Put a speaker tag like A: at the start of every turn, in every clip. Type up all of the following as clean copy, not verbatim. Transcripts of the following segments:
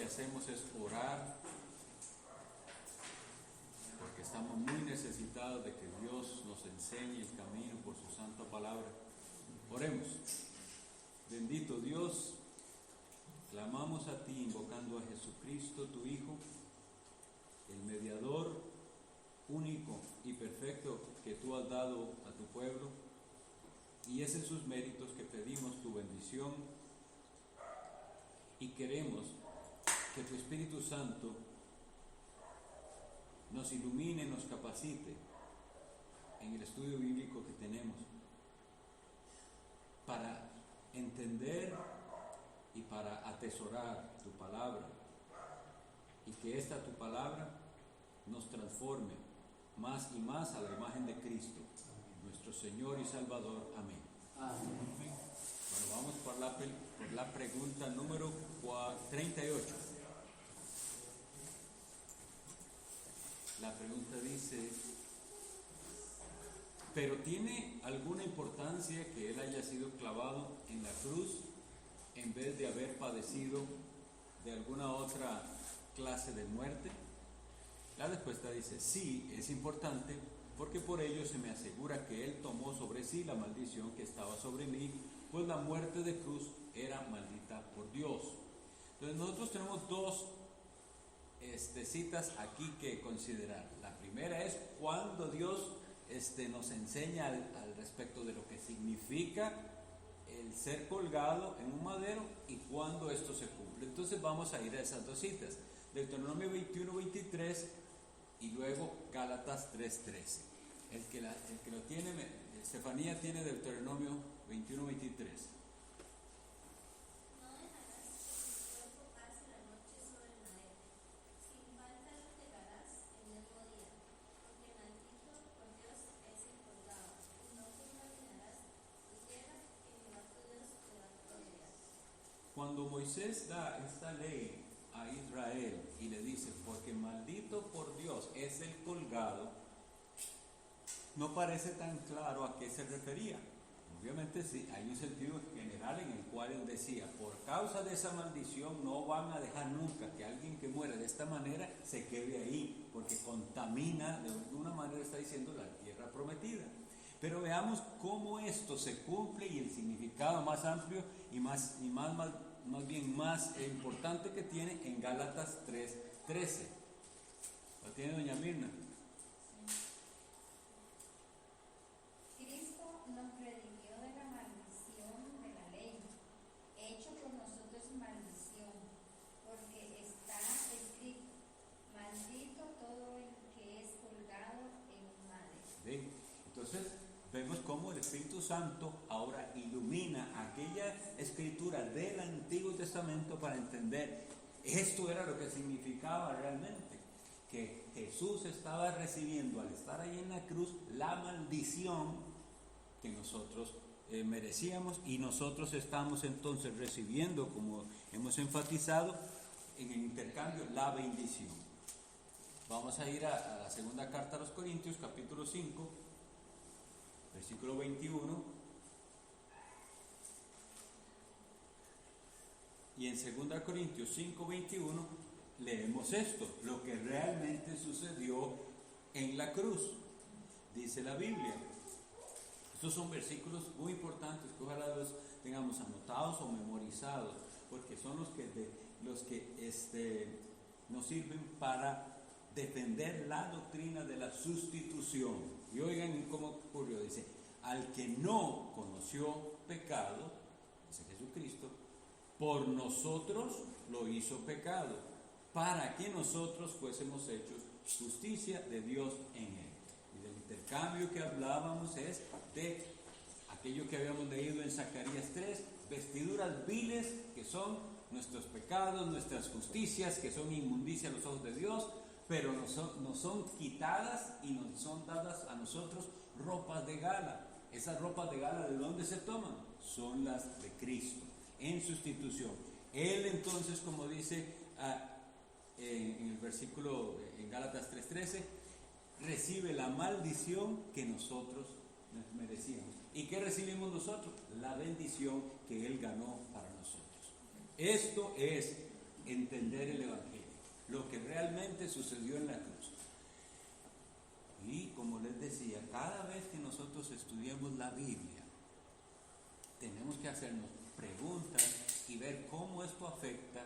A: hacemos es orar, porque estamos muy necesitados de que Dios nos enseñe el camino por su santa palabra. Oremos. Bendito Dios, clamamos a ti invocando a Jesucristo, tu Hijo, el mediador único y perfecto que tú has dado a tu pueblo, y es en sus méritos que pedimos tu bendición y queremos que tu Espíritu Santo nos ilumine, nos capacite en el estudio bíblico que tenemos para entender y para atesorar tu palabra, y que esta tu palabra nos transforme más y más a la imagen de Cristo, nuestro Señor y Salvador. Amén. Amén. Bueno, vamos por la pregunta número 38. La pregunta dice: ¿pero tiene alguna importancia que Él haya sido clavado en la cruz en vez de haber padecido de alguna otra clase de muerte? La respuesta dice: sí, es importante, porque por ello se me asegura que Él tomó sobre sí la maldición que estaba sobre mí, pues la muerte de cruz era maldita por Dios. Entonces nosotros tenemos dos citas aquí que considerar. La primera es cuando Dios nos enseña al respecto de lo que significa el ser colgado en un madero y cuando esto se cumple. Entonces vamos a ir a esas dos citas: Deuteronomio 21:23 y luego Gálatas 3:13. El que lo tiene, Estefanía tiene Deuteronomio 21:23. Cuando Moisés da esta ley a Israel y le dice: porque maldito por Dios es el colgado, no parece tan claro a qué se refería. Obviamente sí, hay un sentido general en el cual él decía: por causa de esa maldición no van a dejar nunca que alguien que muere de esta manera se quede ahí, porque contamina, de alguna manera está diciendo, la tierra prometida. Pero veamos cómo esto se cumple y el significado más amplio y más importante que tiene en Gálatas 3:13. ¿Lo tiene doña Mirna?
B: Cristo nos redimió de la maldición de la ley, hecho por nosotros maldición, porque está escrito: maldito todo el que es colgado en un madero.
A: ¿Ve? Entonces vemos cómo el Espíritu Santo ahora ilumina aquella escritura del Antiguo Testamento para entender esto era lo que significaba realmente, que Jesús estaba recibiendo al estar ahí en la cruz la maldición que nosotros merecíamos, y nosotros estamos entonces recibiendo, como hemos enfatizado en el intercambio, la bendición. Vamos a ir a la segunda carta a los Corintios, capítulo 5, versículo 21, y en 2 Corintios 5:21 leemos esto, lo que realmente sucedió en la cruz. Dice la Biblia. Estos son versículos muy importantes que ojalá los tengamos anotados o memorizados, porque son los que nos sirven para defender la doctrina de la sustitución. Y oigan cómo ocurrió. Dice: al que no conoció pecado, dice Jesucristo, por nosotros lo hizo pecado, para que nosotros fuésemos hechos justicia de Dios en él. Y del intercambio que hablábamos es de aquello que habíamos leído en Zacarías 3, vestiduras viles que son nuestros pecados, nuestras justicias, que son inmundicia a los ojos de Dios, pero nos son quitadas y nos son dadas a nosotros ropas de gala. Esas ropas de gala, ¿de dónde se toman? Son las de Cristo, en sustitución. Él entonces, como dice en el versículo en Gálatas 3:13, recibe la maldición que nosotros merecíamos. ¿Y qué recibimos nosotros? La bendición que Él ganó para nosotros. Esto es entender el Evangelio, lo que realmente sucedió en la cruz. Y como les decía, cada vez que nosotros estudiamos la Biblia, tenemos que hacernos preguntas y ver cómo esto afecta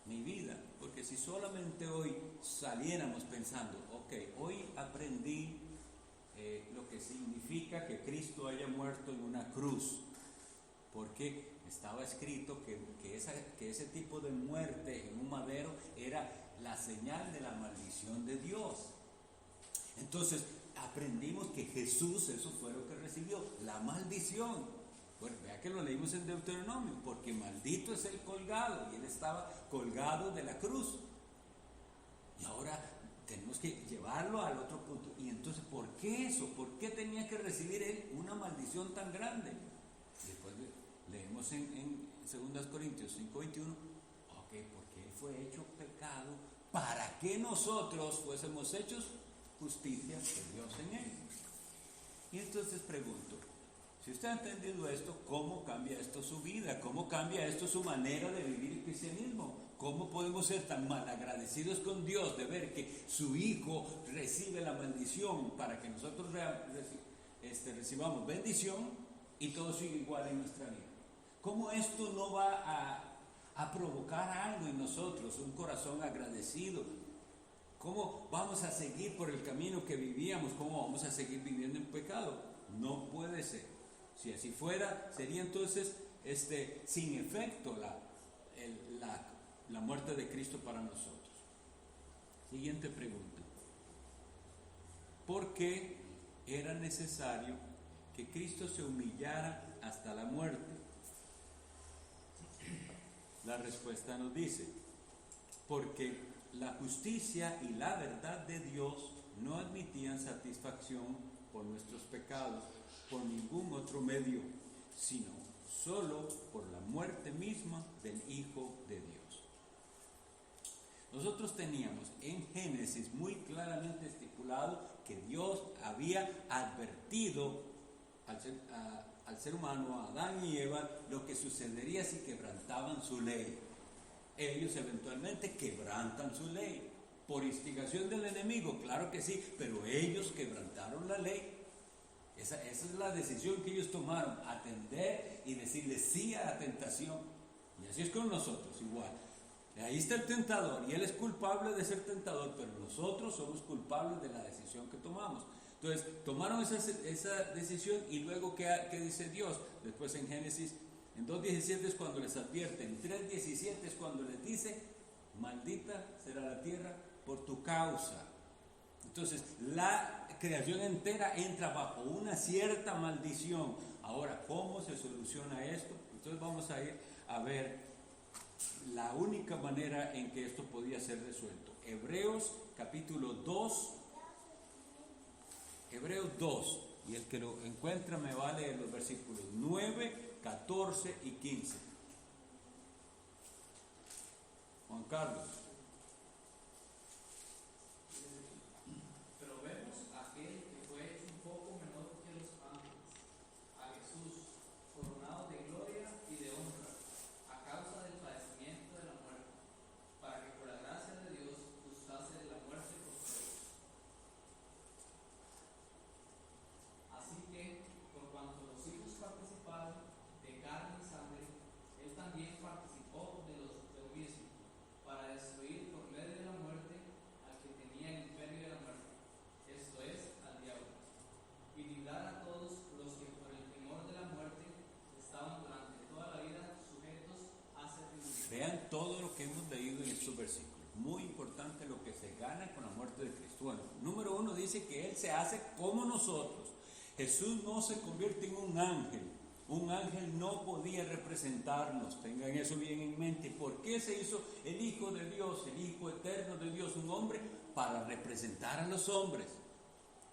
A: mi vida. Porque si solamente hoy saliéramos pensando, ok, hoy aprendí lo que significa que Cristo haya muerto en una cruz, porque estaba escrito que ese tipo de muerte en un madero era la señal de la maldición de Dios. Entonces aprendimos que Jesús, eso fue lo que recibió, la maldición. Bueno, vea que lo leímos en Deuteronomio, porque maldito es el colgado, y él estaba colgado de la cruz. Y ahora tenemos que llevarlo al otro punto. Y entonces, ¿por qué eso? ¿Por qué tenía que recibir él una maldición tan grande? Después leemos en 2 Corintios 5:21, porque él fue hecho pecado para que nosotros fuésemos hechos justicia de Dios en él. Y entonces pregunto, si usted ha entendido esto, ¿cómo cambia esto su vida? ¿Cómo cambia esto su manera de vivir el cristianismo? ¿Cómo podemos ser tan malagradecidos con Dios de ver que su Hijo recibe la maldición para que nosotros recibamos bendición y todo sigue igual en nuestra vida? ¿Cómo esto no va a provocar algo en nosotros, un corazón agradecido? ¿Cómo vamos a seguir por el camino que vivíamos? ¿Cómo vamos a seguir viviendo en pecado? No puede ser. Si así fuera, sería entonces sin efecto la muerte de Cristo para nosotros. Siguiente pregunta. ¿Por qué era necesario que Cristo se humillara hasta la muerte? La respuesta nos dice, porque la justicia y la verdad de Dios no admitían satisfacción por nuestros pecados por ningún otro medio, sino solo por la muerte misma del Hijo de Dios. Nosotros teníamos en Génesis muy claramente estipulado que Dios había advertido al ser humano, a Adán y Eva, lo que sucedería si quebrantaban su ley. Ellos eventualmente quebrantan su ley. ¿Por instigación del enemigo? Claro que sí, pero ellos quebrantaron la ley. Esa es la decisión que ellos tomaron, atender y decirle sí a la tentación. Y así es con nosotros, igual. Ahí está el tentador y él es culpable de ser tentador, pero nosotros somos culpables de la decisión que tomamos. Entonces, tomaron esa decisión y luego, ¿qué dice Dios? Después en Génesis, en 2:17 es cuando les advierte, en 3:17 es cuando les dice, maldita será la tierra por tu causa. Entonces, la creación entera entra bajo una cierta maldición. Ahora, ¿cómo se soluciona esto? Entonces vamos a ir a ver la única manera en que esto podía ser resuelto. Hebreos capítulo 2. Hebreos 2. Y el que lo encuentra me va a leer los versículos 9, 14 y 15. Juan Carlos. Vean todo lo que hemos leído en estos versículos. Muy importante lo que se gana con la muerte de Cristo. Bueno, número 1 dice que Él se hace como nosotros. Jesús no se convierte en un ángel. Un ángel no podía representarnos. Tengan eso bien en mente. ¿Por qué se hizo el Hijo de Dios, el Hijo eterno de Dios, un hombre? Para representar a los hombres.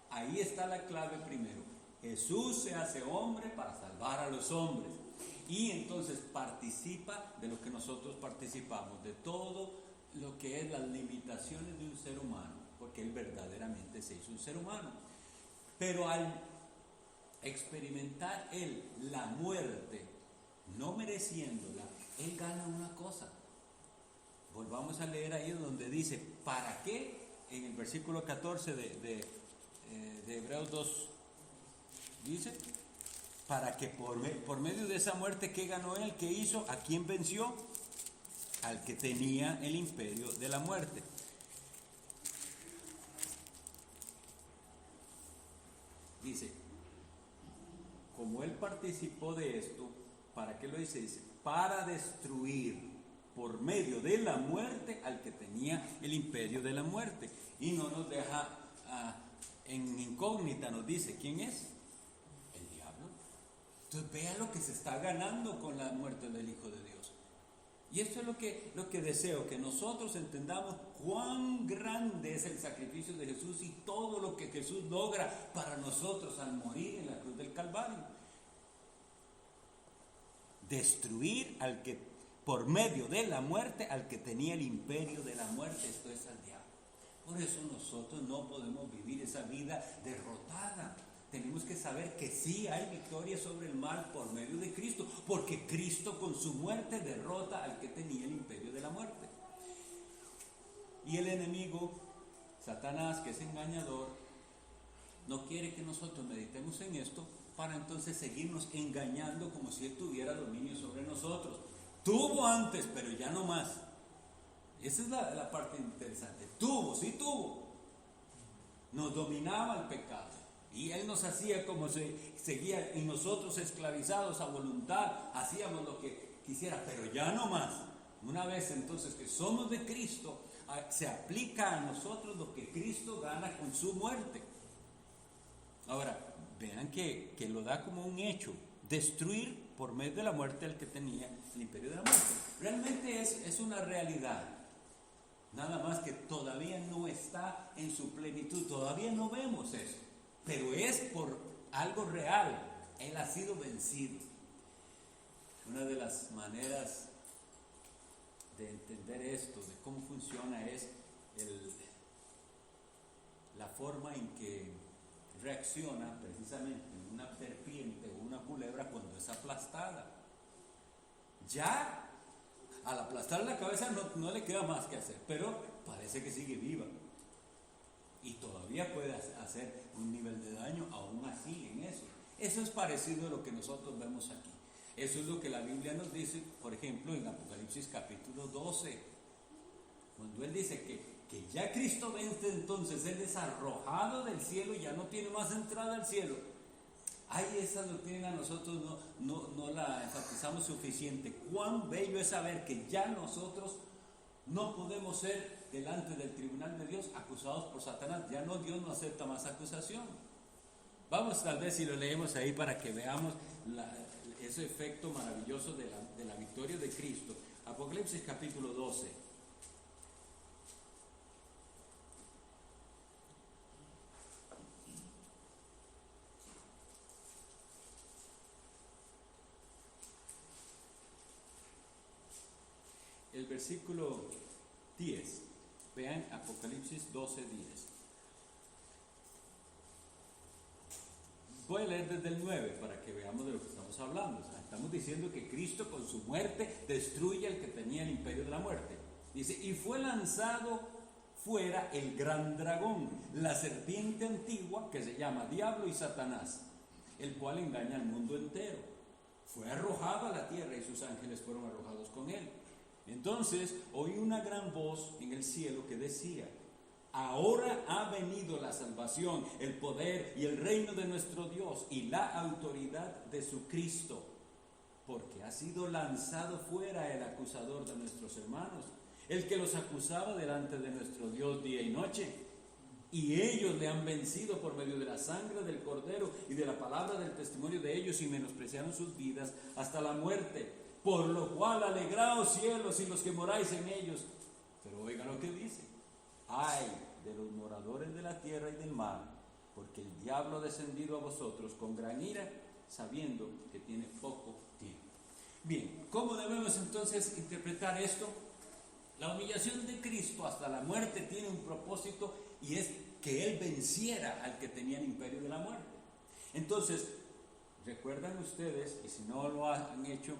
A: Ahí está la clave primero. Jesús se hace hombre para salvar a los hombres. Y entonces participa de lo que nosotros participamos, de todo lo que es las limitaciones de un ser humano, porque Él verdaderamente se hizo un ser humano. Pero al experimentar Él la muerte, no mereciéndola, Él gana una cosa. volvamos a leer ahí donde dice, ¿para qué? En el versículo 14 de Hebreos 2 dice, para que por medio de esa muerte que ganó él, que hizo, ¿a quién venció? Al que tenía el imperio de la muerte. Dice, como él participó de esto, ¿para qué lo dice? Dice, para destruir por medio de la muerte al que tenía el imperio de la muerte. Y no nos deja en incógnita, nos dice, ¿quién es? El diablo. Entonces vea lo que se está ganando con la muerte del Hijo de Dios. Y esto es lo que deseo, que nosotros entendamos cuán grande es el sacrificio de Jesús y todo lo que Jesús logra para nosotros al morir en la cruz del Calvario. Destruir al que, por medio de la muerte, al que tenía el imperio de la muerte, esto es al diablo. Por eso nosotros no podemos vivir esa vida derrotada. Tenemos que saber que sí hay victoria sobre el mal por medio de Cristo, porque Cristo con su muerte derrota al que tenía el imperio de la muerte. Y el enemigo, Satanás, que es engañador, no quiere que nosotros meditemos en esto para entonces seguirnos engañando como si él tuviera dominio sobre nosotros. Tuvo antes, pero ya no más. Esa es la parte interesante. Sí tuvo. Nos dominaba el pecado. Y él nos hacía como seguía, y nosotros esclavizados a voluntad, hacíamos lo que quisiera, pero ya no más. Una vez entonces que somos de Cristo, se aplica a nosotros lo que Cristo gana con su muerte. Ahora, vean que lo da como un hecho, destruir por medio de la muerte al que tenía el imperio de la muerte. Realmente es una realidad, nada más que todavía no está en su plenitud, todavía no vemos eso. Pero es por algo real, él ha sido vencido. Una de las maneras de entender esto, de cómo funciona, es la forma en que reacciona precisamente una serpiente o una culebra cuando es aplastada. Ya al aplastar la cabeza no le queda más que hacer, pero parece que sigue viva. Y todavía puede hacer un nivel de daño aún así en eso. Eso es parecido a lo que nosotros vemos aquí. Eso es lo que la Biblia nos dice, por ejemplo, en Apocalipsis capítulo 12. Cuando él dice que ya Cristo vence, entonces él es arrojado del cielo y ya no tiene más entrada al cielo. Ay, esa doctrina nosotros no la enfatizamos suficiente. Cuán bello es saber que ya nosotros no podemos ser delante del tribunal de Dios acusados por Satanás. Ya no, Dios no acepta más acusación. Vamos tal vez si lo leemos ahí para que veamos ese efecto maravilloso de la victoria de Cristo. Apocalipsis capítulo 12. El versículo 10. Vean Apocalipsis 12:10. Voy a leer desde el 9 para que veamos de lo que estamos hablando. O sea, estamos diciendo que Cristo con su muerte destruye al que tenía el imperio de la muerte. Dice, y fue lanzado fuera el gran dragón, la serpiente antigua que se llama Diablo y Satanás, el cual engaña al mundo entero. Fue arrojado a la tierra y sus ángeles fueron arrojados con él. Entonces oí una gran voz en el cielo que decía, ahora ha venido la salvación, el poder y el reino de nuestro Dios y la autoridad de su Cristo, porque ha sido lanzado fuera el acusador de nuestros hermanos, el que los acusaba delante de nuestro Dios día y noche. Y ellos le han vencido por medio de la sangre del Cordero y de la palabra del testimonio de ellos, y menospreciaron sus vidas hasta la muerte. Por lo cual alegraos cielos y los que moráis en ellos. Pero oigan lo que dice. Ay de los moradores de la tierra y del mar, porque el diablo ha descendido a vosotros con gran ira, sabiendo que tiene poco tiempo. Bien, ¿cómo debemos entonces interpretar esto? La humillación de Cristo hasta la muerte tiene un propósito, y es que Él venciera al que tenía el imperio de la muerte. Entonces, recuerdan ustedes, y si no lo han hecho,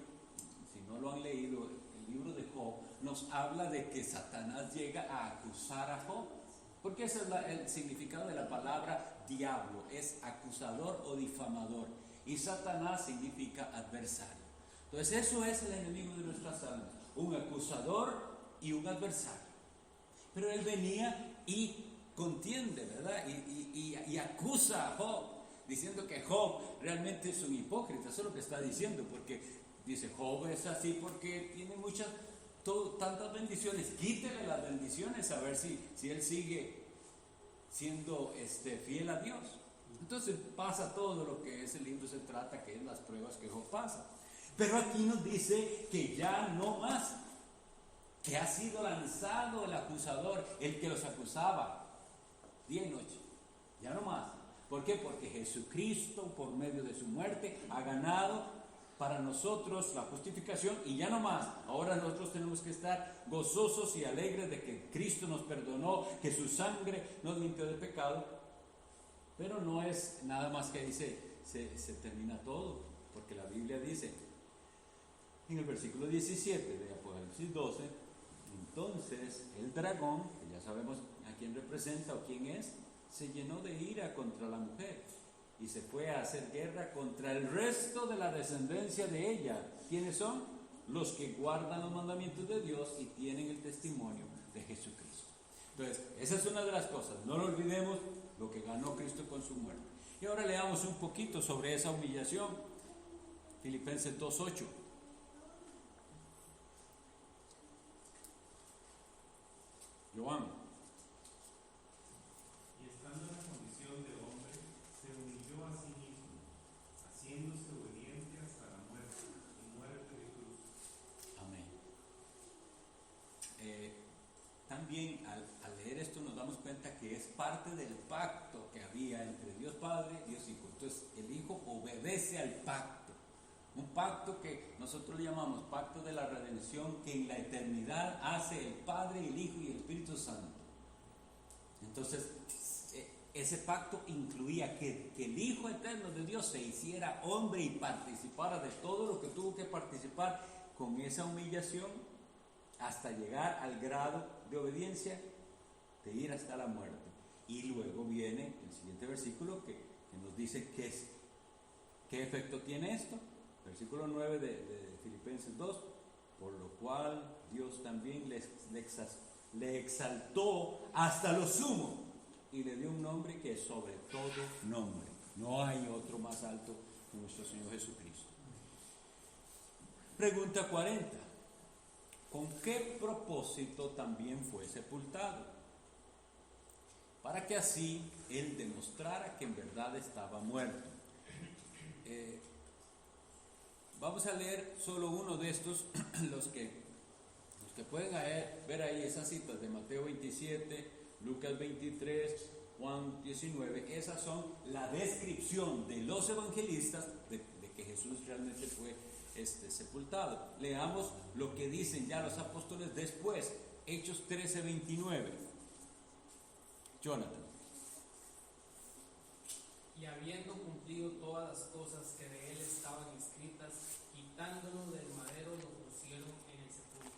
A: si no lo han leído, libro de Job, nos habla de que Satanás llega a acusar a Job. Porque ese es el significado de la palabra diablo, es acusador o difamador. Y Satanás significa adversario. Entonces eso es el enemigo de nuestras almas, un acusador y un adversario. Pero él venía y contiende, ¿verdad? Y acusa a Job, diciendo que Job realmente es un hipócrita. Eso es lo que está diciendo, porque dice, Job es así porque tiene tantas bendiciones. Quítele las bendiciones a ver si él sigue siendo fiel a Dios. Entonces pasa todo lo que ese libro se trata, que es las pruebas que Job pasa. Pero aquí nos dice que ya no más, que ha sido lanzado el acusador, el que los acusaba día y noche, ya no más. ¿Por qué? Porque Jesucristo, por medio de su muerte, ha ganado para nosotros la justificación y ya no más. Ahora nosotros tenemos que estar gozosos y alegres de que Cristo nos perdonó, que su sangre nos limpió del pecado. Pero no es nada más que dice, se termina todo, porque la Biblia dice, en el versículo 17 de Apocalipsis 12, entonces el dragón, que ya sabemos a quién representa o quién es, se llenó de ira contra la mujer y se fue a hacer guerra contra el resto de la descendencia de ella. ¿Quiénes son? Los que guardan los mandamientos de Dios y tienen el testimonio de Jesucristo. Entonces, esa es una de las cosas. No lo olvidemos, lo que ganó Cristo con su muerte. Y ahora leamos un poquito sobre esa humillación. Filipenses 2:8. Joan.
C: Y estando en la condición de hombre, se humilló a sí mismo, haciéndose obediente hasta la muerte, y muerte de cruz.
A: Amén. También al leer esto nos damos cuenta que es parte del pacto que había entre Dios Padre y Dios Hijo. Entonces el Hijo obedece al pacto. Un pacto que nosotros le llamamos pacto de la redención, que en la eternidad hace el Padre, el Hijo y el Espíritu Santo. Entonces, ese pacto incluía que el Hijo eterno de Dios se hiciera hombre y participara de todo lo que tuvo que participar con esa humillación hasta llegar al grado de obediencia de ir hasta la muerte. Y luego viene el siguiente versículo que nos dice qué efecto tiene esto. Versículo 9 de Filipenses 2, por lo cual Dios también le exaltó hasta lo sumo y le dio un nombre que es sobre todo nombre. No hay otro más alto que nuestro Señor Jesucristo. Pregunta 40. ¿Con qué propósito también fue sepultado? Para que así Él demostrara que en verdad estaba muerto. Vamos a leer solo uno de estos, los que pueden ver ahí esas citas de Mateo 27, Lucas 23, Juan 19. Esas son la descripción de los evangelistas de que Jesús realmente fue sepultado. Leamos lo que dicen ya los apóstoles después, Hechos 13, 29. Jonathan.
D: Y habiendo cumplido todas las cosas que de él estaban escritas, quitándolo del madero, lo pusieron en el sepulcro.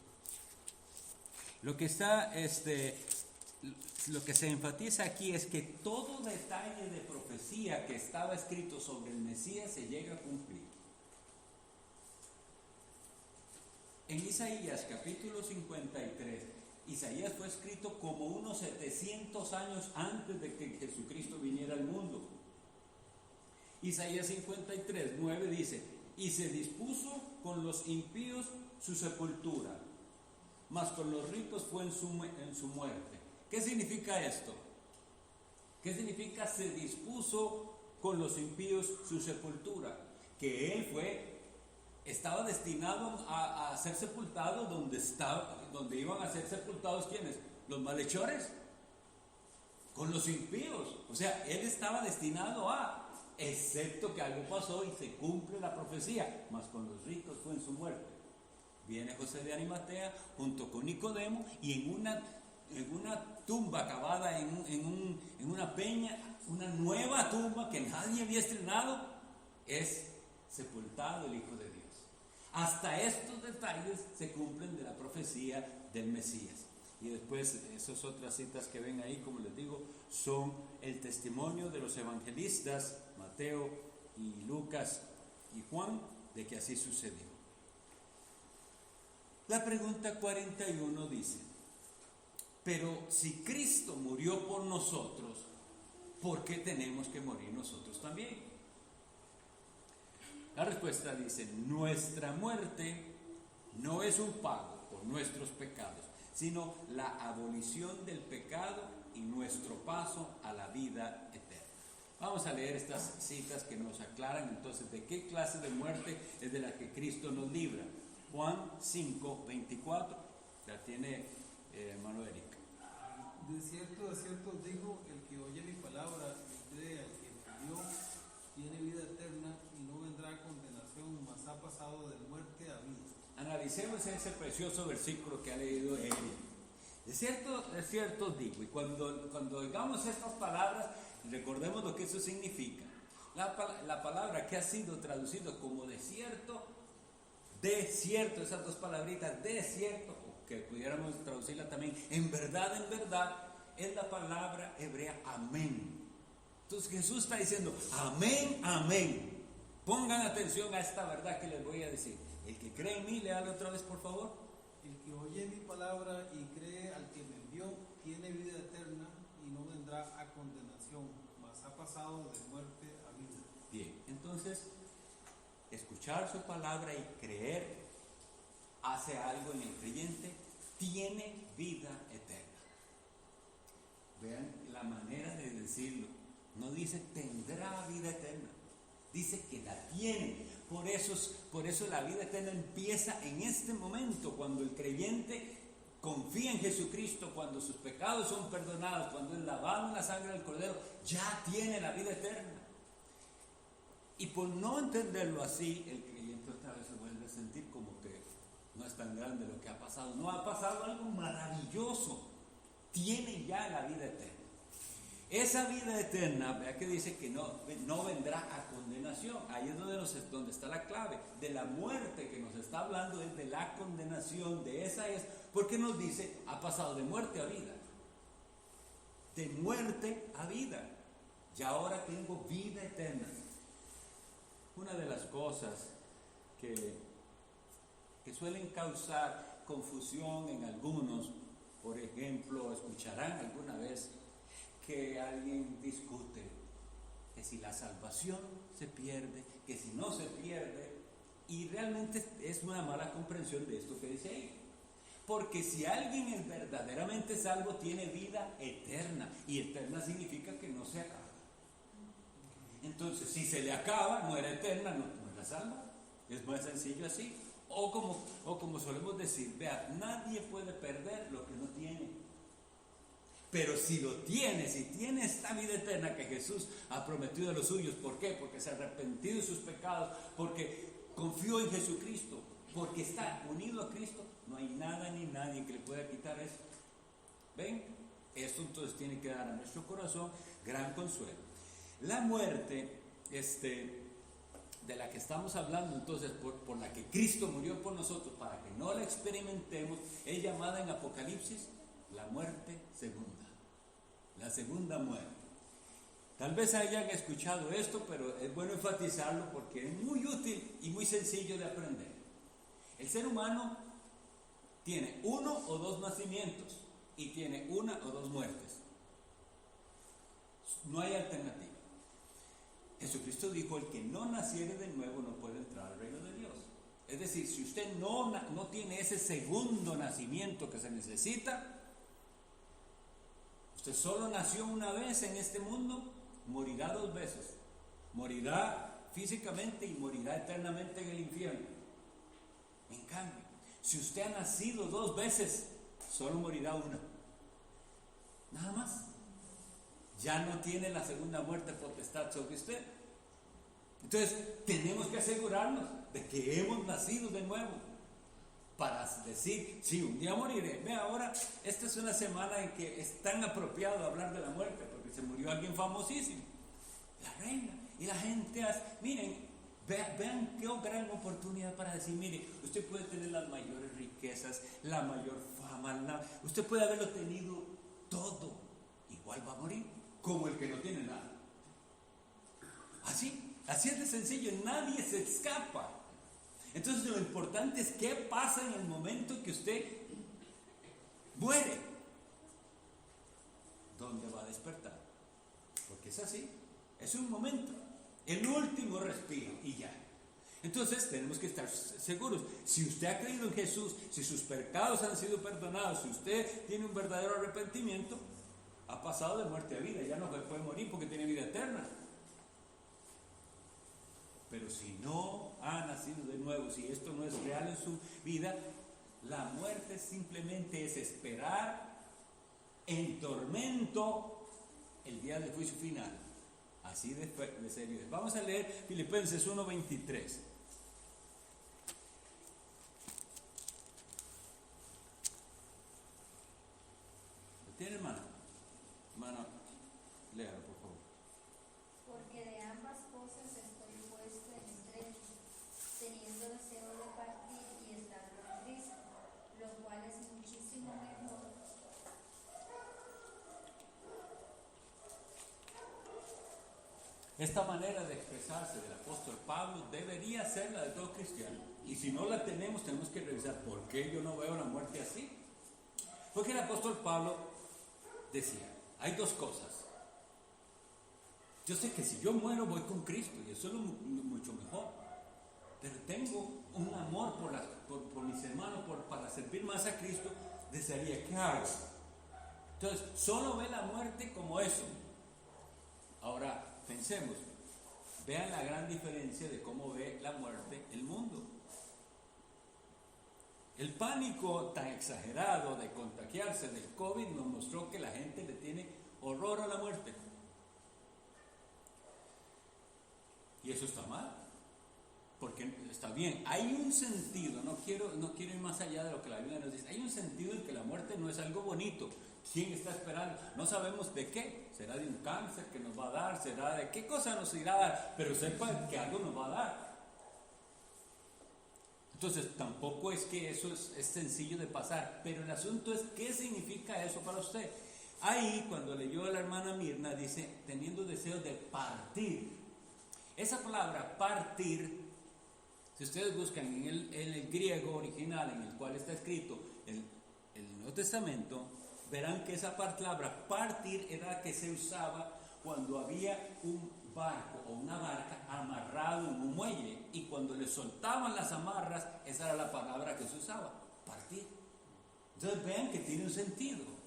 A: Lo que se enfatiza aquí es que todo detalle de profecía que estaba escrito sobre el Mesías se llega a cumplir. En Isaías capítulo 53, Isaías fue escrito como unos 700 años antes de que Jesucristo viniera al mundo. Isaías 53, 9 dice, y se dispuso con los impíos su sepultura, mas con los ricos fue en su muerte. ¿Qué significa esto? ¿Qué significa se dispuso con los impíos su sepultura? Que él estaba destinado a ser sepultado donde iban a ser sepultados ¿quiénes? Los malhechores, con los impíos. O sea, él estaba destinado excepto que algo pasó y se cumple la profecía, mas con los ricos fue en su muerte. Viene José de Arimatea junto con Nicodemo y en una tumba cavada en una peña, una nueva tumba que nadie había estrenado, es sepultado el Hijo de Dios. Hasta estos detalles se cumplen de la profecía del Mesías. Y después esas otras citas que ven ahí, como les digo, son el testimonio de los evangelistas Mateo y Lucas y Juan de que así sucedió. La pregunta 41 dice: pero si Cristo murió por nosotros, ¿por qué tenemos que morir nosotros también? La respuesta dice: nuestra muerte no es un pago por nuestros pecados, sino la abolición del pecado y nuestro paso a la vida eterna. Vamos a leer estas citas que nos aclaran entonces de qué clase de muerte es de la que Cristo nos libra. Juan 5, 24, la tiene hermano Eric.
E: De cierto os digo, el que oye mi palabra y cree al que envió, tiene vida eterna y no vendrá a condenación, mas ha pasado de muerte a vida.
A: Analicemos ese precioso versículo que ha leído Eric. De cierto os digo, y cuando digamos estas palabras, recordemos lo que eso significa. La palabra que ha sido traducido como desierto, esas dos palabritas, desierto, que pudiéramos traducirla también, en verdad, es la palabra hebrea amén. Entonces Jesús está diciendo amén, amén. Pongan atención a esta verdad que les voy a decir. El que cree en mí, léalo otra vez por favor.
E: El que oye mi palabra y cree al que me envió, tiene vida eterna y no vendrá a condenación, mas ha pasado de muerte a vida.
A: Bien, entonces, escuchar su palabra y creer hace algo en el creyente, tiene vida eterna. Vean la manera de decirlo. No dice tendrá vida eterna, dice que la tiene. Por eso la vida eterna empieza en este momento, cuando el creyente confía en Jesucristo, cuando sus pecados son perdonados, cuando es lavado en la sangre del Cordero, ya tiene la vida eterna. Y por no entenderlo así, el creyente otra vez se vuelve a sentir como que no es tan grande lo que ha pasado. No, ha pasado algo maravilloso. Tiene ya la vida eterna. Esa vida eterna, vea que dice que no vendrá a condenación. Ahí es donde está la clave. De la muerte que nos está hablando es de la condenación. De esa es, porque nos dice, ha pasado de muerte a vida. De muerte a vida. Y ahora tengo vida eterna. Una de las cosas que suelen causar confusión en algunos, por ejemplo, escucharán alguna vez que alguien discute que si la salvación se pierde, que si no se pierde, y realmente es una mala comprensión de esto que dice ahí. Porque si alguien es verdaderamente salvo, tiene vida eterna, y eterna significa que no se acaba. Entonces, si se le acaba, no era eterna, no era salva. Es más sencillo así. O como solemos decir, vea, nadie puede perder lo que no tiene. Pero si lo tiene, si tiene esta vida eterna que Jesús ha prometido a los suyos, ¿por qué? Porque se ha arrepentido de sus pecados, porque confió en Jesucristo, porque está unido a Cristo, no hay nada ni nadie que le pueda quitar eso. ¿Ven? Esto entonces tiene que dar a nuestro corazón gran consuelo. La muerte, de la que estamos hablando entonces, por la que Cristo murió por nosotros, para que no la experimentemos, es llamada en Apocalipsis la muerte segunda. La segunda muerte. Tal vez hayan escuchado esto, pero es bueno enfatizarlo porque es muy útil y muy sencillo de aprender. El ser humano tiene uno o dos nacimientos y tiene una o dos muertes. No hay alternativa. Jesucristo dijo: el que no naciere de nuevo no puede entrar al reino de Dios. Es decir, si usted no tiene ese segundo nacimiento que se necesita, usted solo nació una vez en este mundo, morirá dos veces. Morirá físicamente y morirá eternamente en el infierno. En cambio, si usted ha nacido dos veces, solo morirá una. Nada más. Ya no tiene la segunda muerte potestad sobre usted. Entonces tenemos que asegurarnos de que hemos nacido de nuevo, para decir, sí, un día moriré. Ve, ahora, esta es una semana en que es tan apropiado hablar de la muerte, porque se murió alguien famosísimo, la reina, y la gente miren, Vean qué gran oportunidad para decir, mire, usted puede tener las mayores riquezas, la mayor fama, usted puede haberlo tenido todo, igual va a morir, como el que no tiene nada. Así es de sencillo, nadie se escapa. Entonces lo importante es qué pasa en el momento que usted muere. ¿Dónde va a despertar? Porque es así, es un momento, el último respiro y ya. Entonces tenemos que estar seguros. Si usted ha creído en Jesús, si sus pecados han sido perdonados, si usted tiene un verdadero arrepentimiento, ha pasado de muerte a vida, ya no se puede morir porque tiene vida eterna. Pero si no ha nacido de nuevo, si esto no es real en su vida, la muerte simplemente es esperar en tormento el día del juicio final. Así de serio es. Vamos a leer Filipenses 1:23. ¿Lo tiene, hermano? Hermano, léalo, por favor.
B: Porque de ambas cosas estoy puesto en estrecho, teniendo deseo de partir y estar con Cristo, lo cual es muchísimo mejor.
A: Esta manera de expresarse del apóstol Pablo debería ser la de todo cristiano. Y si no la tenemos que revisar por qué yo no veo la muerte así. Porque el apóstol Pablo decía, hay dos cosas. Yo sé que si yo muero voy con Cristo y eso es mucho mejor. Pero tengo un amor por mis hermanos, para servir más a Cristo. Desearía, ¿qué hago? Entonces, solo ve la muerte como eso. Ahora, pensemos, vean la gran diferencia de cómo ve la muerte el mundo. El pánico tan exagerado de contagiarse del COVID nos mostró que la gente le tiene horror a la muerte. Y eso está mal, porque está bien, hay un sentido, no quiero ir más allá de lo que la Biblia nos dice, hay un sentido en que la muerte no es algo bonito. ¿Quién está esperando? No sabemos de qué. Será de un cáncer que nos va a dar, será de qué cosa nos irá a dar, pero sepa que algo nos va a dar. Entonces tampoco es que eso es sencillo de pasar, pero el asunto es ¿qué significa eso para usted? Ahí cuando leyó a la hermana Mirna dice teniendo deseo de partir. Esa palabra partir, si ustedes buscan en el griego original en el cual está escrito el Nuevo Testamento, verán que esa palabra partir era la que se usaba cuando había un barco o una barca amarrado en un muelle y cuando le soltaban las amarras, esa era la palabra que se usaba, partir. Entonces vean que tiene un sentido.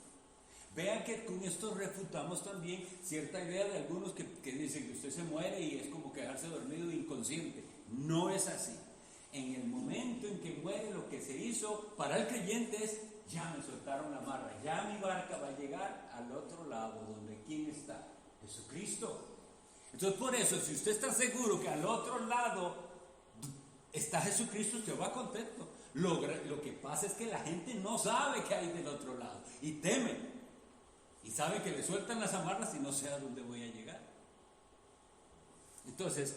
A: Vean que con esto refutamos también cierta idea de algunos que dicen que usted se muere y es como quedarse dormido e inconsciente. No es así. En el momento en que muere, lo que se hizo para el creyente es ya me soltaron la amarra, ya mi barca va a llegar al otro lado, donde ¿quién está? Jesucristo. Entonces por eso, si usted está seguro que al otro lado está Jesucristo, usted va contento. Lo que pasa es que la gente no sabe qué hay del otro lado y teme. Y sabe que le sueltan las amarras y no sé a dónde voy a llegar. Entonces,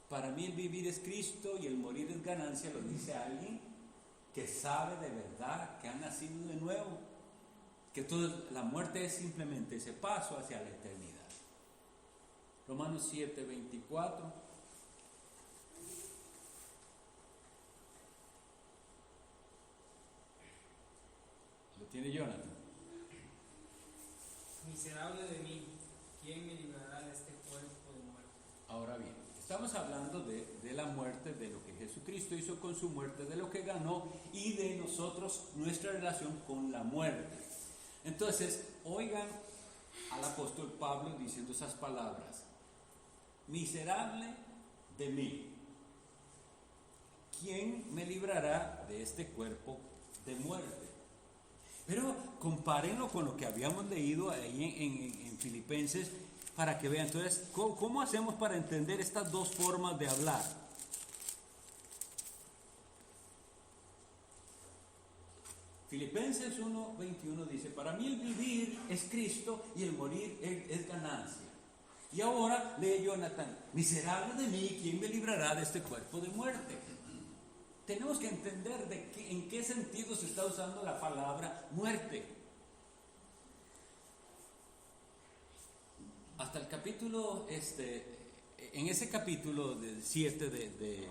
A: para mí el vivir es Cristo y el morir es ganancia, lo dice alguien que sabe de verdad que ha nacido de nuevo, que la muerte es simplemente ese paso hacia la eternidad. Romanos 7:24. ¿Lo tiene Jonathan?
D: Miserable de mí, ¿quién me librará de este cuerpo de muerte?
A: Ahora bien, estamos hablando de la muerte, de lo que Jesucristo hizo con su muerte, de lo que ganó y de nosotros, nuestra relación con la muerte. Entonces, oigan al apóstol Pablo diciendo esas palabras: miserable de mí, ¿quién me librará de este cuerpo de muerte? Pero compárenlo con lo que habíamos leído ahí en Filipenses para que vean. Entonces, ¿cómo hacemos para entender estas dos formas de hablar? Filipenses 1:21 dice: para mí el vivir es Cristo y el morir es ganancia. Y ahora lee Jonathan, miserable de mí, ¿quién me librará de este cuerpo de muerte? Tenemos que entender en qué sentido se está usando la palabra muerte. Hasta el capítulo, en ese capítulo 7 de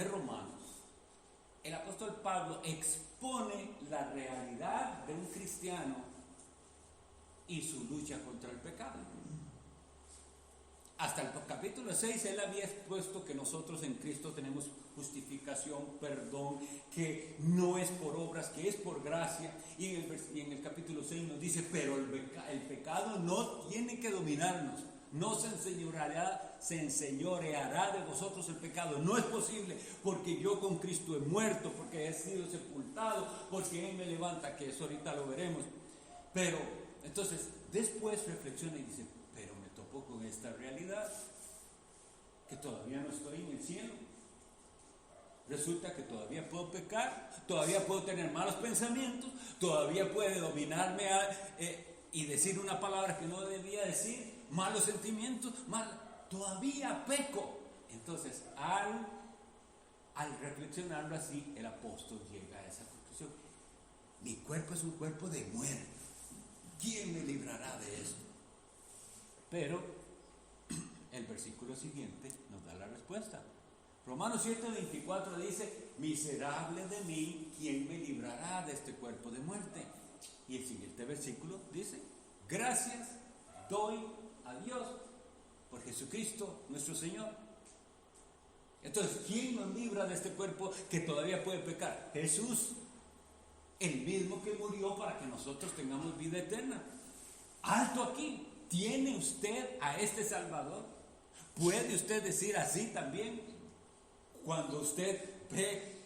A: Romanos, el apóstol Pablo expone la realidad de un cristiano y su lucha contra el pecado. Hasta el capítulo 6 él había expuesto que nosotros en Cristo tenemos justificación, perdón, que no es por obras, que es por gracia. Y en el capítulo 6 nos dice, pero el pecado no tiene que dominarnos, no se enseñoreará de vosotros el pecado. No es posible, porque yo con Cristo he muerto, porque he sido sepultado, porque Él me levanta, que eso ahorita lo veremos. Pero entonces después reflexiona y dice, pero me topo con esta realidad, que todavía no estoy en el cielo. Resulta que todavía puedo pecar, todavía puedo tener malos pensamientos, todavía puede dominarme y decir una palabra que no debía decir, malos sentimientos, todavía peco. Entonces, al reflexionarlo así, el apóstol llega a esa conclusión. Mi cuerpo es un cuerpo de muerte. ¿Quién me librará de esto? Pero el versículo siguiente nos da la respuesta. Romanos 7:24 dice, miserable de mí, ¿quién me librará de este cuerpo de muerte? Y el siguiente versículo dice, gracias doy a Dios por Jesucristo nuestro Señor. Entonces, ¿quién nos libra de este cuerpo que todavía puede pecar? Jesús, el mismo que murió para que nosotros tengamos vida eterna. Alto aquí, ¿tiene usted a este Salvador? ¿Puede usted decir así también? Cuando usted ve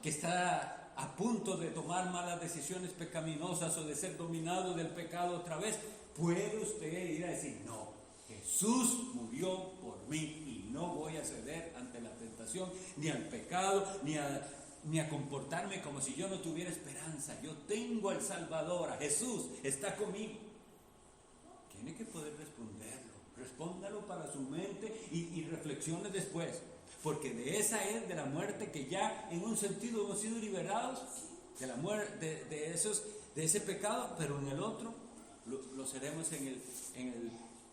A: que está a punto de tomar malas decisiones pecaminosas o de ser dominado del pecado otra vez, ¿puede usted ir a decir, no, Jesús murió por mí y no voy a ceder ante la tentación, ni al pecado, ni a comportarme como si yo no tuviera esperanza? Yo tengo al Salvador, a Jesús, está conmigo. Tiene que poder responderlo, respóndalo para su mente y reflexione después. Porque de esa es de la muerte que ya en un sentido hemos sido liberados, de la muerte, de ese pecado, pero en el otro lo seremos en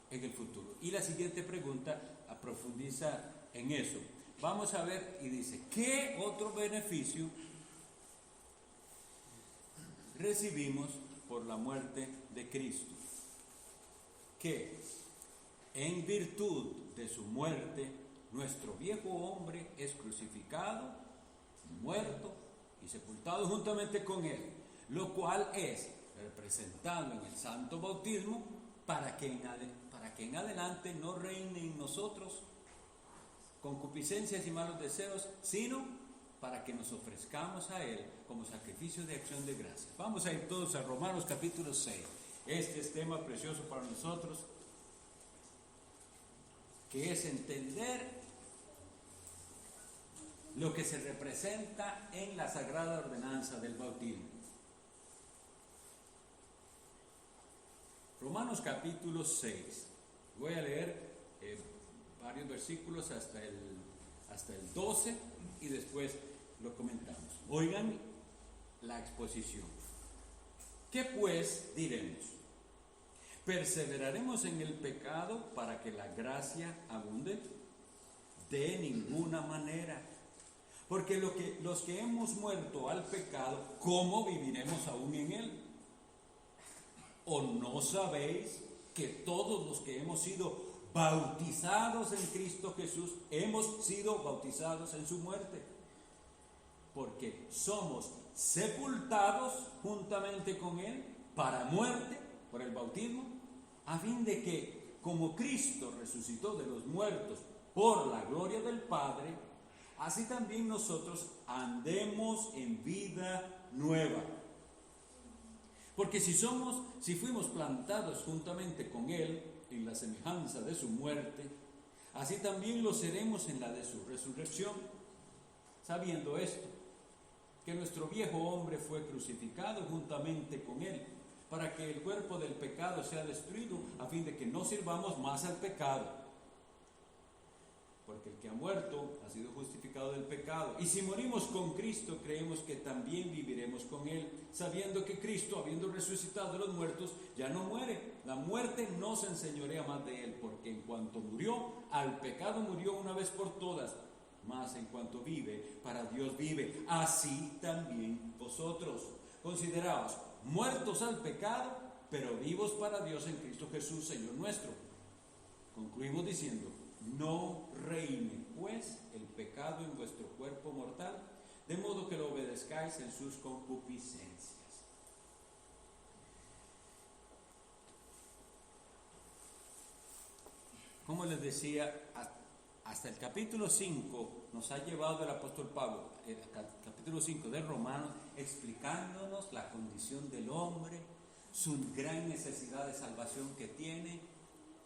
A: el futuro. Y la siguiente pregunta profundiza en eso. Vamos a ver y dice, ¿qué otro beneficio recibimos por la muerte de Cristo? Que en virtud de su muerte, nuestro viejo hombre es crucificado, muerto y sepultado juntamente con él, lo cual es representado en el santo bautismo para que en adelante no reine en nosotros concupiscencias y malos deseos, sino para que nos ofrezcamos a él como sacrificio de acción de gracias. Vamos a ir todos a Romanos capítulo 6. Este es tema precioso para nosotros, que es entender lo que se representa en la sagrada ordenanza del bautismo. Romanos capítulo 6. Voy a leer varios versículos hasta el 12 y después lo comentamos. Oigan la exposición. ¿Qué pues diremos? ¿Perseveraremos en el pecado para que la gracia abunde? De ninguna manera. Porque los que hemos muerto al pecado, ¿cómo viviremos aún en él? ¿O no sabéis que todos los que hemos sido bautizados en Cristo Jesús, hemos sido bautizados en su muerte? Porque somos sepultados juntamente con él para muerte por el bautismo, a fin de que, como Cristo resucitó de los muertos por la gloria del Padre, así también nosotros andemos en vida nueva. Porque si fuimos plantados juntamente con él en la semejanza de su muerte, así también lo seremos en la de su resurrección, sabiendo esto, que nuestro viejo hombre fue crucificado juntamente con él, para que el cuerpo del pecado sea destruido, a fin de que no sirvamos más al pecado. Porque el que ha muerto ha sido justificado del pecado. Y si morimos con Cristo, creemos que también viviremos con Él, sabiendo que Cristo, habiendo resucitado de los muertos, ya no muere. La muerte no se enseñorea más de Él, porque en cuanto murió, al pecado murió una vez por todas. Mas en cuanto vive, para Dios vive. Así también vosotros. Consideraos muertos al pecado, pero vivos para Dios en Cristo Jesús, Señor nuestro. Concluimos diciendo: no reine pues el pecado en vuestro cuerpo mortal, de modo que lo obedezcáis en sus concupiscencias. Como les decía, hasta el capítulo 5 nos ha llevado el apóstol Pablo, el capítulo 5 de Romanos, explicándonos la condición del hombre, su gran necesidad de salvación que tiene,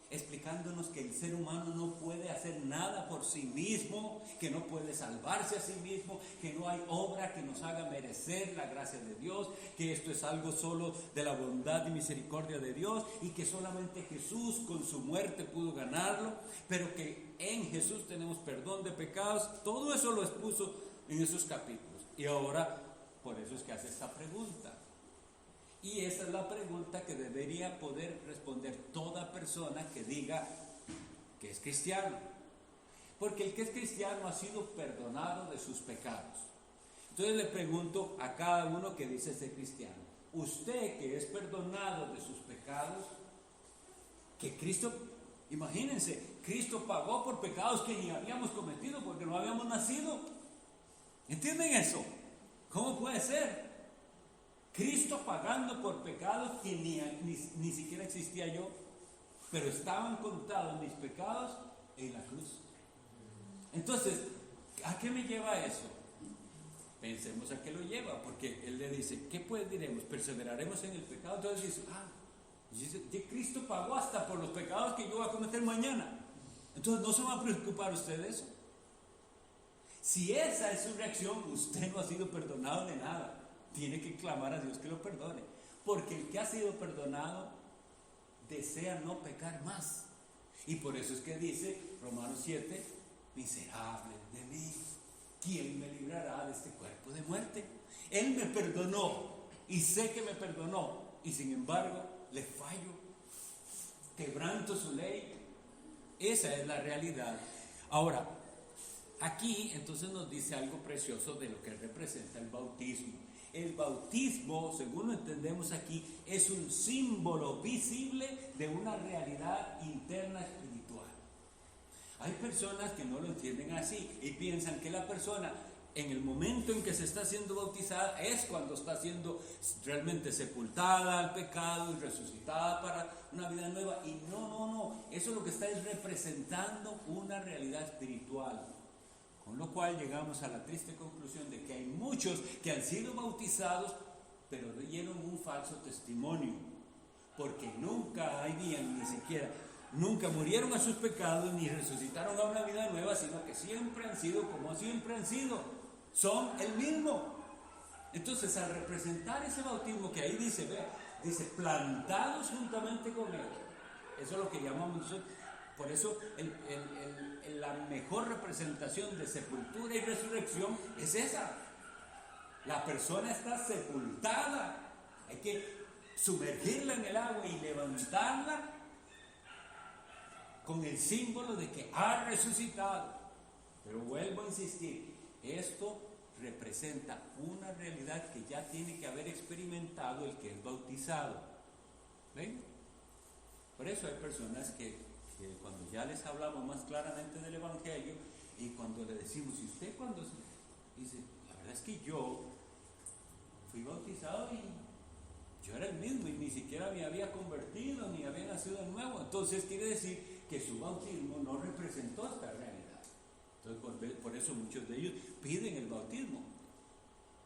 A: explicándonos que el ser humano no puede hacer nada por sí mismo, que no puede salvarse a sí mismo, que no hay obra que nos haga merecer la gracia de Dios, que esto es algo solo de la bondad y misericordia de Dios, y que solamente Jesús con su muerte pudo ganarlo, pero que en Jesús tenemos perdón de pecados. Todo eso lo expuso en esos capítulos, y ahora por eso es que hace esta pregunta. Y esa es la pregunta que debería poder responder toda persona que diga que es cristiano. Porque el que es cristiano ha sido perdonado de sus pecados. Entonces le pregunto a cada uno que dice ser cristiano: usted que es perdonado de sus pecados, que Cristo, imagínense, Cristo pagó por pecados que ni habíamos cometido porque no habíamos nacido. ¿Entienden eso? ¿Cómo puede ser? Cristo pagando por pecados que ni siquiera existía yo, pero estaban contados mis pecados en la cruz. Entonces, ¿a qué me lleva eso? Pensemos a qué lo lleva, porque él le dice: ¿qué pues diremos? ¿Perseveraremos en el pecado? Entonces dice, Cristo pagó hasta por los pecados que yo voy a cometer mañana. Entonces, ¿no se va a preocupar usted de eso? Si esa es su reacción, usted no ha sido perdonado de nada. Tiene que clamar a Dios que lo perdone, porque el que ha sido perdonado desea no pecar más. Y por eso es que dice Romanos 7: miserable de mí, ¿quién me librará de este cuerpo de muerte? Él me perdonó y sé que me perdonó, y sin embargo le fallo, quebranto su ley. Esa es la realidad. Ahora, aquí entonces nos dice algo precioso de lo que representa el bautismo. El bautismo, según lo entendemos aquí, es un símbolo visible de una realidad interna espiritual. Hay personas que no lo entienden así y piensan que la persona, en el momento en que se está siendo bautizada, es cuando está siendo realmente sepultada al pecado y resucitada para una vida nueva. Y no, eso lo que está es representando una realidad espiritual. Con lo cual llegamos a la triste conclusión de que hay muchos que han sido bautizados, pero dieron un falso testimonio, porque nunca habían nunca murieron a sus pecados, ni resucitaron a una vida nueva, sino que siempre han sido como siempre han sido, son el mismo. Entonces, al representar ese bautismo que ahí dice plantados juntamente con Él, eso es lo que llamamos nosotros. Por eso la mejor representación de sepultura y resurrección es esa. La persona está sepultada, hay que sumergirla en el agua y levantarla con el símbolo de que ha resucitado. Pero vuelvo a insistir, esto representa una realidad que ya tiene que haber experimentado el que es bautizado. ¿Ven? Por eso hay personas que cuando ya les hablamos más claramente del Evangelio, y cuando le decimos: ¿y usted cuándo? Dice: la verdad es que yo fui bautizado y yo era el mismo, y ni siquiera me había convertido, ni había nacido de nuevo. Entonces quiere decir que su bautismo no representó esta realidad. Entonces por eso muchos de ellos piden el bautismo.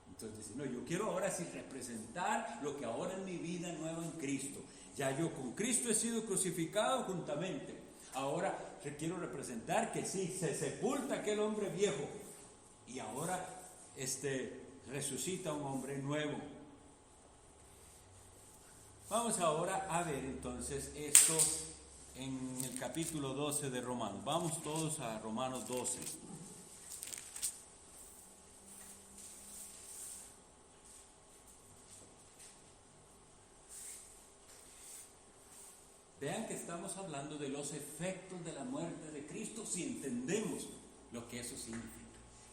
A: Entonces dicen: no, yo quiero ahora sí representar lo que ahora es mi vida nueva en Cristo. Ya yo con Cristo he sido crucificado juntamente. Ahora quiero representar que sí, se sepulta aquel hombre viejo y ahora resucita un hombre nuevo. Vamos ahora a ver entonces esto en el capítulo 12 de Romanos. Vamos todos a Romanos 12. Vean que estamos hablando de los efectos de la muerte de Cristo si entendemos lo que eso significa.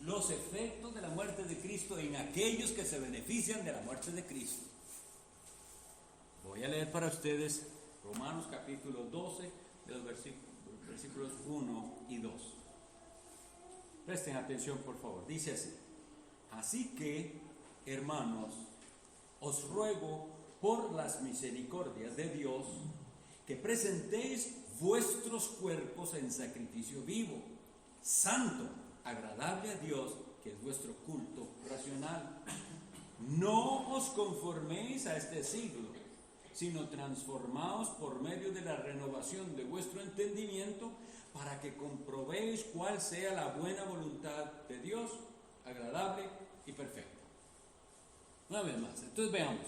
A: Los efectos de la muerte de Cristo en aquellos que se benefician de la muerte de Cristo. Voy a leer para ustedes Romanos capítulo 12, de los versículos 1 y 2. Presten atención, por favor. Dice así: así que, hermanos, os ruego por las misericordias de Dios que presentéis vuestros cuerpos en sacrificio vivo, santo, agradable a Dios, que es vuestro culto racional. No os conforméis a este siglo, sino transformaos por medio de la renovación de vuestro entendimiento, para que comprobéis cuál sea la buena voluntad de Dios, agradable y perfecta. Una vez más, entonces veamos.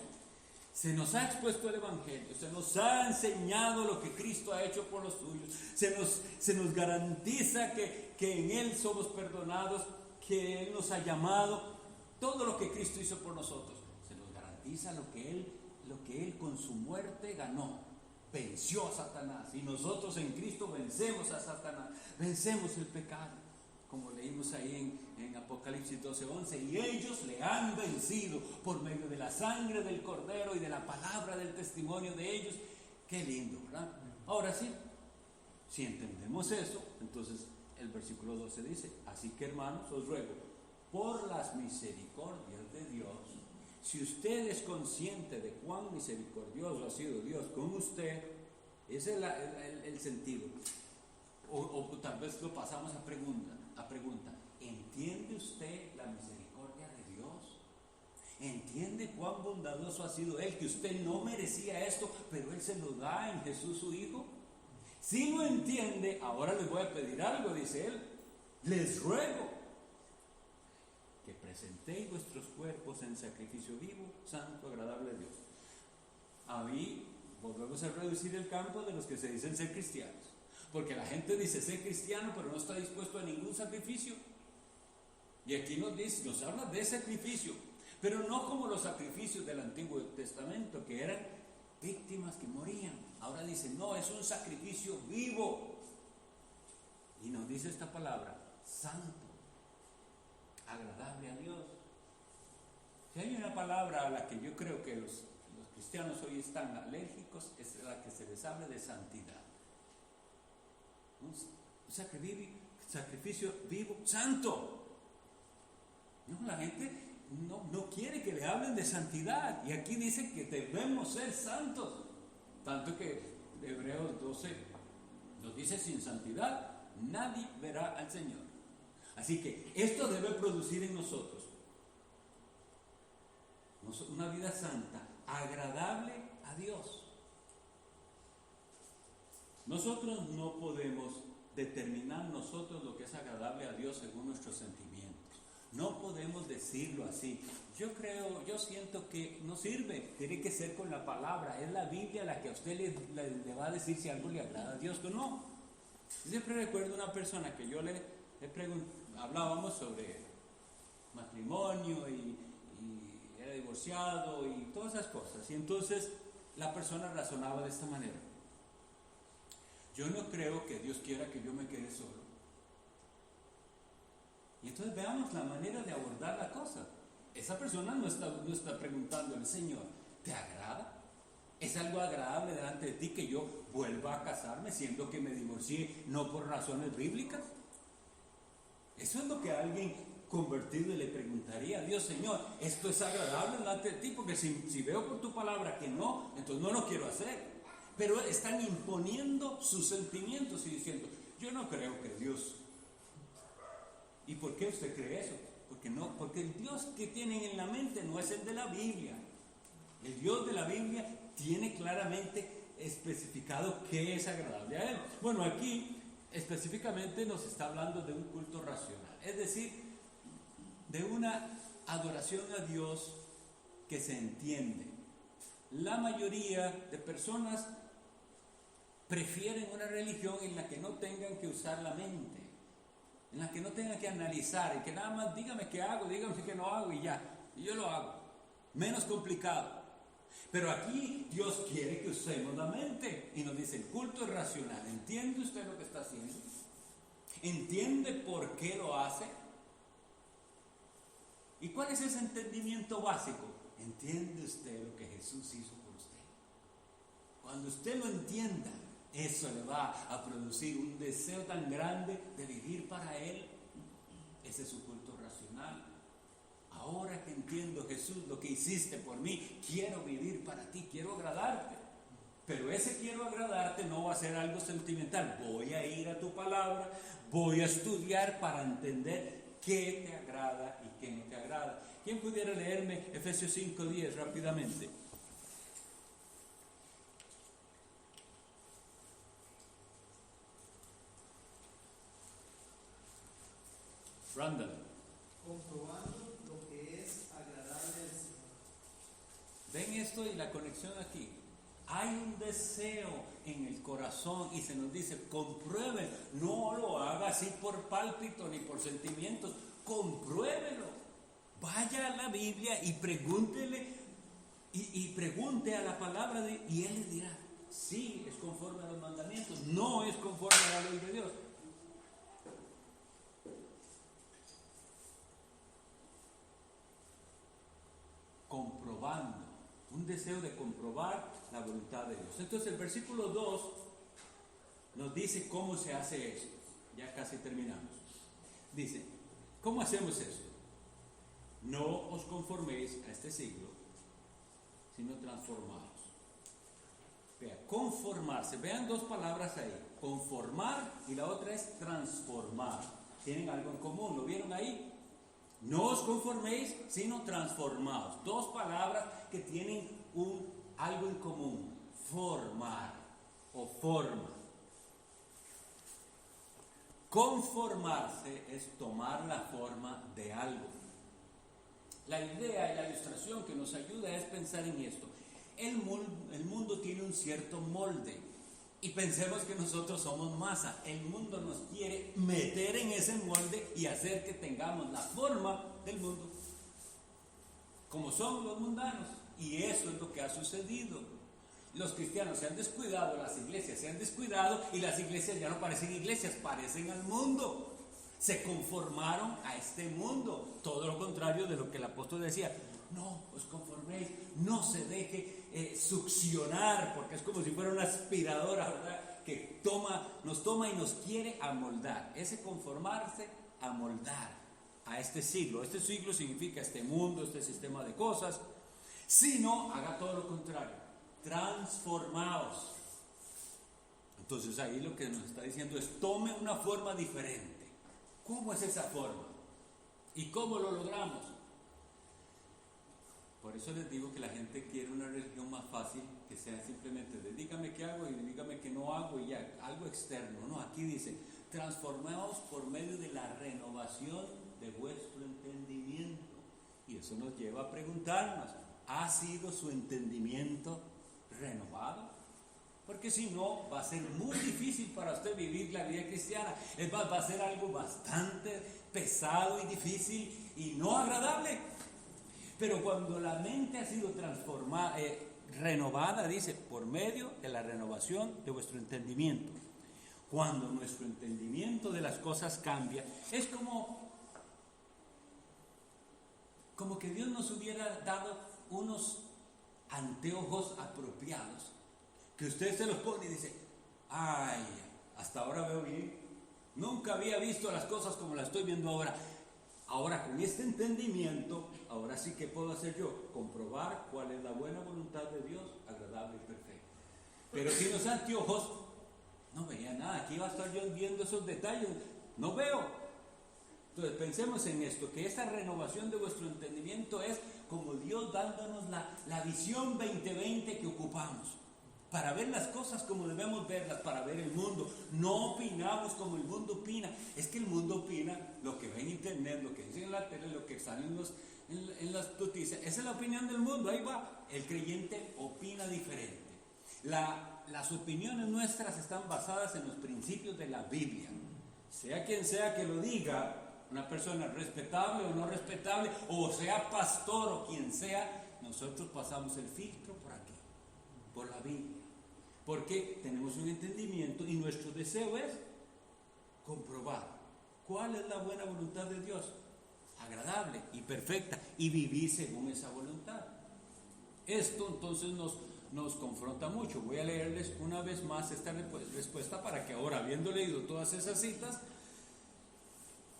A: Se nos ha expuesto el Evangelio, se nos ha enseñado lo que Cristo ha hecho por los suyos, se nos garantiza que en Él somos perdonados, que Él nos ha llamado, todo lo que Cristo hizo por nosotros. Se nos garantiza lo que Él con su muerte ganó, venció a Satanás, y nosotros en Cristo vencemos a Satanás, vencemos el pecado, como leímos ahí en Apocalipsis 12:11, y ellos le han vencido por medio de la sangre del Cordero y de la palabra del testimonio de ellos. Qué lindo, ¿verdad? Ahora sí, si entendemos eso, entonces el versículo 12 dice: así que, hermanos, os ruego por las misericordias de Dios, si usted es consciente de cuán misericordioso ha sido Dios con usted, ese es el sentido. O tal vez lo pasamos a pregunta. ¿Entiende usted la misericordia de Dios? ¿Entiende cuán bondadoso ha sido Él? Que usted no merecía esto, pero Él se lo da en Jesús su Hijo. Si lo entiende, ahora les voy a pedir algo, dice Él. Les ruego que presentéis vuestros cuerpos en sacrificio vivo, santo, agradable a Dios. Ahí volvemos a reducir el campo de los que se dicen ser cristianos. Porque la gente dice ser cristiano, pero no está dispuesto a ningún sacrificio. Y aquí nos habla de sacrificio, pero no como los sacrificios del Antiguo Testamento, que eran víctimas que morían. Ahora dice, no, es un sacrificio vivo. Y nos dice esta palabra, santo, agradable a Dios. Si hay una palabra a la que yo creo que los cristianos hoy están alérgicos, es la que se les habla de santidad. Un sacrificio vivo, santo. No, la gente no quiere que le hablen de santidad. Y aquí dice que debemos ser santos. Tanto que Hebreos 12 nos dice: sin santidad nadie verá al Señor. Así que esto debe producir en nosotros una vida santa, agradable a Dios. Nosotros no podemos determinar nosotros lo que es agradable a Dios según nuestros sentimientos. No podemos decirlo así. Yo siento que no sirve. Tiene que ser con la palabra. Es la Biblia la que a usted le va a decir si algo le agrada a Dios o no. Yo siempre recuerdo una persona que yo le hablábamos sobre matrimonio y era divorciado y todas esas cosas. Y entonces la persona razonaba de esta manera: yo no creo que Dios quiera que yo me quede solo. Y entonces veamos la manera de abordar la cosa. Esa persona no está preguntando al Señor: ¿te agrada? ¿Es algo agradable delante de ti que yo vuelva a casarme siendo que me divorcié no por razones bíblicas? Eso es lo que alguien convertido le preguntaría a Dios: Señor, ¿esto es agradable delante de ti? Porque si veo por tu palabra que no, entonces no lo quiero hacer. Pero están imponiendo sus sentimientos y diciendo: yo no creo que Dios. ¿Y por qué usted cree eso? Porque el Dios que tienen en la mente no es el de la Biblia. El Dios de la Biblia tiene claramente especificado qué es agradable a Él. Bueno, aquí específicamente nos está hablando de un culto racional, es decir, de una adoración a Dios que se entiende. la mayoría de personas prefieren una religión en la que no tengan que usar la mente, en la que no tengan que analizar, en que nada más dígame qué hago, dígame qué no hago y ya, y yo lo hago. Menos complicado. Pero aquí Dios quiere que usemos la mente y nos dice: el culto es racional. ¿Entiende usted lo que está haciendo? ¿Entiende por qué lo hace? ¿Y cuál es ese entendimiento básico? ¿Entiende usted lo que Jesús hizo por usted? Cuando usted lo entienda, eso le va a producir un deseo tan grande de vivir para Él. Ese es su culto racional. Ahora que entiendo, Jesús, lo que hiciste por mí, quiero vivir para ti, quiero agradarte. Pero ese quiero agradarte no va a ser algo sentimental. Voy a ir a tu palabra, voy a estudiar para entender qué te agrada y qué no te agrada. ¿Quién pudiera leerme Efesios 5:10 rápidamente? Randall.
E: Comprobando lo que es agradable al Señor.
A: ¿Ven esto y la conexión aquí? Hay un deseo en el corazón y se nos dice: comprueben, no lo haga así por pálpito ni por sentimientos, compruébelo. Vaya a la Biblia y pregúntele y pregunte a la palabra y Él le dirá: sí, es conforme a los mandamientos, no es conforme a la ley de Dios. Comprobando, un deseo de comprobar la voluntad de Dios. Entonces el versículo 2 nos dice cómo se hace esto. Ya casi terminamos. Dice: ¿cómo hacemos esto? No os conforméis a este siglo, sino transformaos. Vea, conformarse. Vean dos palabras ahí: conformar y la otra es transformar. Tienen algo en común, ¿lo vieron ahí? No os conforméis, sino transformaos. Dos palabras que tienen algo en común: formar o forma. Conformarse es tomar la forma de algo. La idea y la ilustración que nos ayuda es pensar en esto. El mundo tiene un cierto molde y pensemos que nosotros somos masa. El mundo nos quiere meter en ese molde y hacer que tengamos la forma del mundo, como son los mundanos. Y eso es lo que ha sucedido. Los cristianos se han descuidado, las iglesias se han descuidado y las iglesias ya no parecen iglesias, parecen al mundo. Se conformaron a este mundo. Todo lo contrario de lo que el apóstol decía: no os conforméis, no se deje succionar, porque es como si fuera una aspiradora, ¿verdad?, que nos toma y nos quiere amoldar. Ese conformarse, amoldar a este siglo. Este siglo significa este mundo, este sistema de cosas. Si no, haga todo lo contrario: transformaos. Entonces ahí lo que nos está diciendo es: tome una forma diferente. ¿Cómo es esa forma? ¿Y cómo lo logramos? Por eso les digo que la gente quiere una religión más fácil, que sea simplemente de dígame qué hago y dígame qué no hago y ya, algo externo. No, aquí dice: transformaos por medio de la renovación de vuestro entendimiento. Y eso nos lleva a preguntarnos: ¿ha sido su entendimiento renovado? Porque si no, va a ser muy difícil para usted vivir la vida cristiana. Es más, va a ser algo bastante pesado y difícil y no agradable. Pero cuando la mente ha sido transformada, renovada, dice, por medio de la renovación de vuestro entendimiento. Cuando nuestro entendimiento de las cosas cambia, es como que Dios nos hubiera dado unos anteojos apropiados, que usted se los pone y dice: ay, hasta ahora veo bien, nunca había visto las cosas como las estoy viendo ahora. Ahora, con este entendimiento, ahora sí que puedo hacer yo, comprobar cuál es la buena voluntad de Dios, agradable y perfecta. Pero sin los anteojos no veía nada. Aquí va a estar yo viendo esos detalles, no veo. Entonces pensemos en esto, que esta renovación de vuestro entendimiento es como Dios dándonos la visión 2020 que ocupamos, para ver las cosas como debemos verlas, para ver el mundo. No opinamos como el mundo opina. Es que el mundo opina lo que ve en internet, lo que dice en la tele, lo que sale en en las noticias. Esa es la opinión del mundo, ahí va. El creyente opina diferente. Las opiniones nuestras están basadas en los principios de la Biblia. Sea quien sea que lo diga, una persona respetable o no respetable, o sea pastor o quien sea, nosotros pasamos el filtro por aquí, por la Biblia. Porque tenemos un entendimiento y nuestro deseo es comprobar cuál es la buena voluntad de Dios, agradable y perfecta, y vivir según esa voluntad. Esto entonces nos confronta mucho. Voy a leerles una vez más esta respuesta para que ahora, habiendo leído todas esas citas,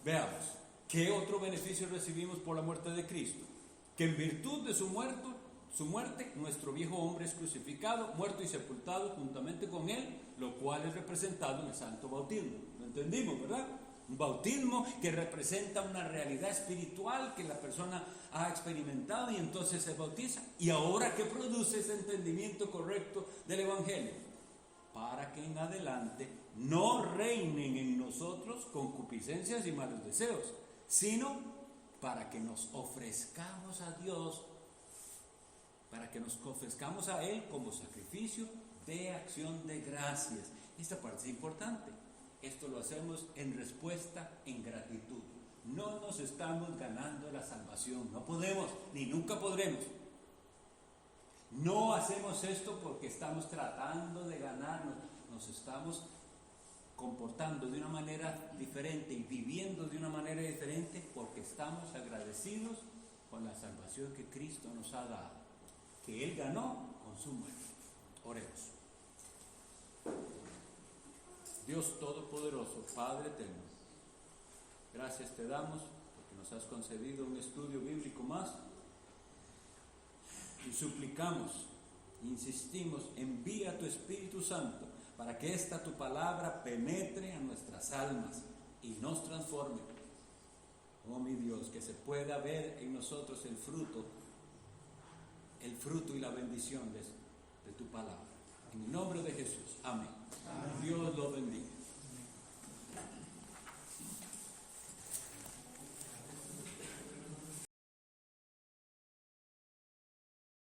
A: veamos qué otro beneficio recibimos por la muerte de Cristo. Que en virtud de su muerte, nuestro viejo hombre es crucificado, muerto y sepultado juntamente con él, lo cual es representado en el santo bautismo. ¿Lo entendimos, verdad? Un bautismo que representa una realidad espiritual que la persona ha experimentado y entonces se bautiza. ¿Y ahora qué produce ese entendimiento correcto del Evangelio? Para que en adelante no reinen en nosotros concupiscencias y malos deseos, sino para que nos ofrezcamos a Dios, para que nos ofrezcamos a Él como sacrificio de acción de gracias. Esta parte es importante. Esto lo hacemos en respuesta, en gratitud. No nos estamos ganando la salvación, no podemos, ni nunca podremos. No hacemos esto porque estamos tratando de ganarnos, nos estamos comportando de una manera diferente y viviendo de una manera diferente porque estamos agradecidos con la salvación que Cristo nos ha dado, que Él ganó con su muerte. Oremos. Dios Todopoderoso, Padre eterno, gracias te damos porque nos has concedido un estudio bíblico más y suplicamos, insistimos, envía tu Espíritu Santo para que esta tu palabra penetre a nuestras almas y nos transforme. Oh mi Dios, que se pueda ver en nosotros el fruto y la bendición de tu palabra. En el nombre de Jesús. Amén.
E: Amén.